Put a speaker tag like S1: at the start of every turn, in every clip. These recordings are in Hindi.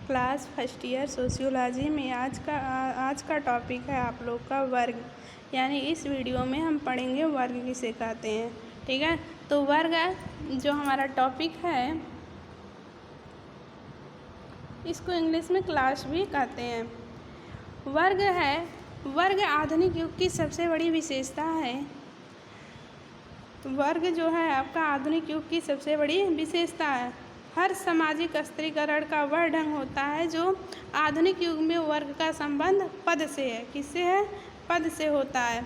S1: क्लास फर्स्ट ईयर सोशियोलॉजी में आज का टॉपिक है आप लोग का वर्ग। यानी इस वीडियो में हम पढ़ेंगे वर्ग किसे कहते हैं। ठीक है, तो वर्ग जो हमारा टॉपिक है इसको इंग्लिश में क्लास भी कहते हैं। वर्ग आधुनिक युग की सबसे बड़ी विशेषता है। वर्ग जो है आपका आधुनिक युग की सबसे बड़ी विशेषता है। हर सामाजिक स्त्रीकरण का वह ढंग होता है जो आधुनिक युग में वर्ग का संबंध पद से है। किससे है? पद से होता है।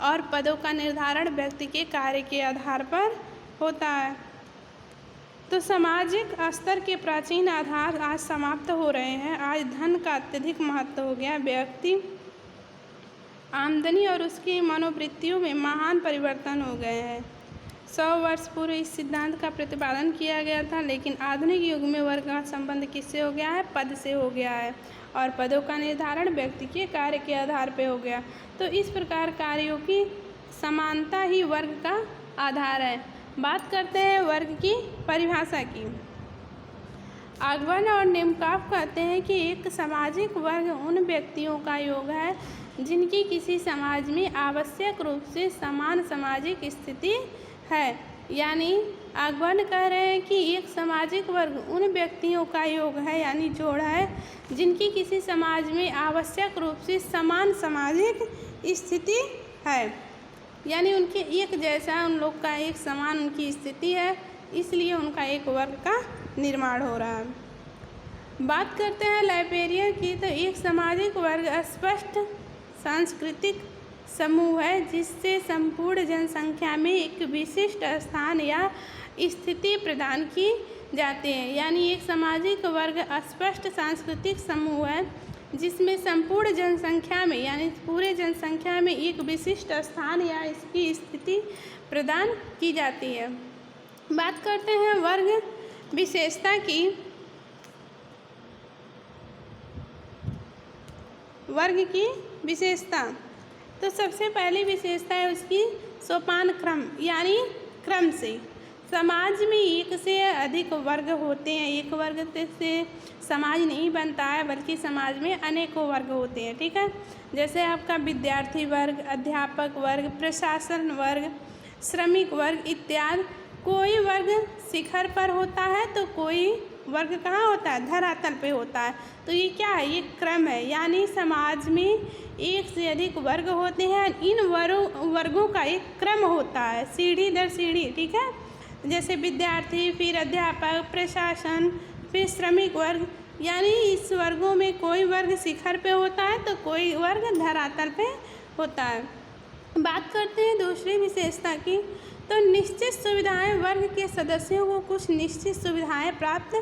S1: और पदों का निर्धारण व्यक्ति के कार्य के आधार पर होता है। तो सामाजिक स्तर के प्राचीन आधार आज समाप्त हो रहे हैं। आज धन का अत्यधिक महत्व हो गया। व्यक्ति आमदनी और उसकी मनोवृत्तियों में महान परिवर्तन हो गए हैं। 100 वर्ष पूर्व इस सिद्धांत का प्रतिपादन किया गया था, लेकिन आधुनिक युग में वर्ग का संबंध किससे हो गया है? पद से हो गया है। और पदों का निर्धारण व्यक्ति के कार्य के आधार पर हो गया। तो इस प्रकार कार्यों की समानता ही वर्ग का आधार है। बात करते हैं वर्ग की परिभाषा की। आगवन और नेमकाफ कहते हैं कि एक सामाजिक वर्ग उन व्यक्तियों का योग है जिनकी किसी समाज में आवश्यक रूप से समान सामाजिक स्थिति है। यानी आगवन कह रहे हैं कि एक सामाजिक वर्ग उन व्यक्तियों का योग है, यानी जोड़ है, जिनकी किसी समाज में आवश्यक रूप से समान सामाजिक स्थिति है। यानी उनके एक जैसा उन लोग का एक समान उनकी स्थिति है, इसलिए उनका एक वर्ग का निर्माण हो रहा है। बात करते हैं लाइब्रेरियन की, तो एक सामाजिक वर्ग स्पष्ट सांस्कृतिक समूह है जिससे संपूर्ण जनसंख्या में एक विशिष्ट स्थान या स्थिति प्रदान की जाती है। यानी एक सामाजिक वर्ग स्पष्ट सांस्कृतिक समूह है जिसमें संपूर्ण जनसंख्या में, यानी पूरे जनसंख्या में एक विशिष्ट स्थान या इसकी स्थिति प्रदान की जाती है। बात करते हैं वर्ग विशेषता की। वर्ग की विशेषता, तो सबसे पहली विशेषता है उसकी सोपान क्रम, यानी क्रम से। समाज में एक से अधिक वर्ग होते हैं। एक वर्ग से समाज नहीं बनता है, बल्कि समाज में अनेकों वर्ग होते हैं। ठीक है, जैसे आपका विद्यार्थी वर्ग, अध्यापक वर्ग, प्रशासन वर्ग, श्रमिक वर्ग इत्यादि। कोई वर्ग शिखर पर होता है तो कोई वर्ग कहाँ होता है? धरातल पे होता है। तो ये क्या है? ये क्रम है। यानी समाज में एक से अधिक वर्ग होते हैं। इन वर्गों का एक क्रम होता है, सीढ़ी दर सीढ़ी। ठीक है, जैसे विद्यार्थी, फिर अध्यापक, प्रशासन, फिर श्रमिक वर्ग। यानी इस वर्गों में कोई वर्ग शिखर पे होता है तो कोई वर्ग धरातल पे होता है। बात करते हैं दूसरी विशेषता की, तो निश्चित सुविधाएं। वर्ग के सदस्यों को कुछ निश्चित सुविधाएं प्राप्त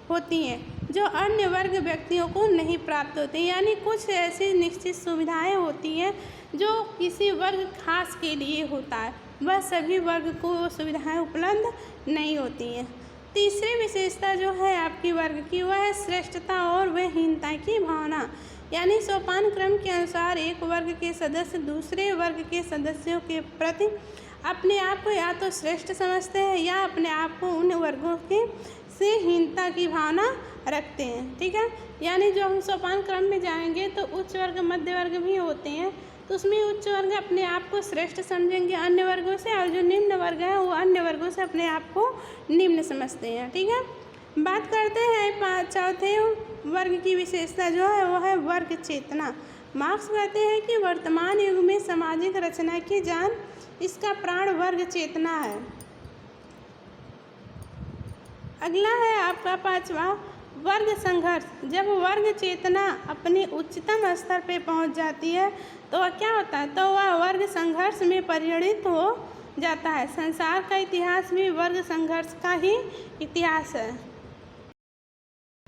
S1: होती हैं जो अन्य वर्ग व्यक्तियों को नहीं प्राप्त होती। यानी कुछ ऐसी निश्चित सुविधाएं होती हैं जो किसी वर्ग खास के लिए होता है, वह सभी वर्ग को वो सुविधाएं उपलब्ध नहीं होती हैं। तीसरी विशेषता जो है आपकी वर्ग की, वह है श्रेष्ठता और वह हीनता की भावना। यानी सोपान क्रम के अनुसार एक वर्ग के सदस्य दूसरे वर्ग के सदस्यों के प्रति अपने आप को या तो श्रेष्ठ समझते हैं या अपने आप को उन वर्गों के से हीनता की भावना रखते हैं। ठीक है, यानी जो हम सोपान क्रम में जाएंगे तो उच्च वर्ग मध्य वर्ग भी होते हैं, तो उसमें उच्च वर्ग अपने आप को श्रेष्ठ समझेंगे अन्य वर्गों से, और जो निम्न वर्ग है वो अन्य वर्गों से अपने आप को निम्न समझते हैं। ठीक है, बात करते हैं चौथे वर्ग की विशेषता जो है वो है वर्ग चेतना। मार्क्स कहते हैं कि वर्तमान युग में सामाजिक रचना की जान, इसका प्राण वर्ग चेतना है। अगला है आपका पांचवा वर्ग संघर्ष। जब वर्ग चेतना अपने उच्चतम स्तर पे पहुंच जाती है तो वह क्या होता है? तो वह वर्ग संघर्ष में परिणत हो जाता है। संसार का इतिहास भी वर्ग संघर्ष का ही इतिहास है।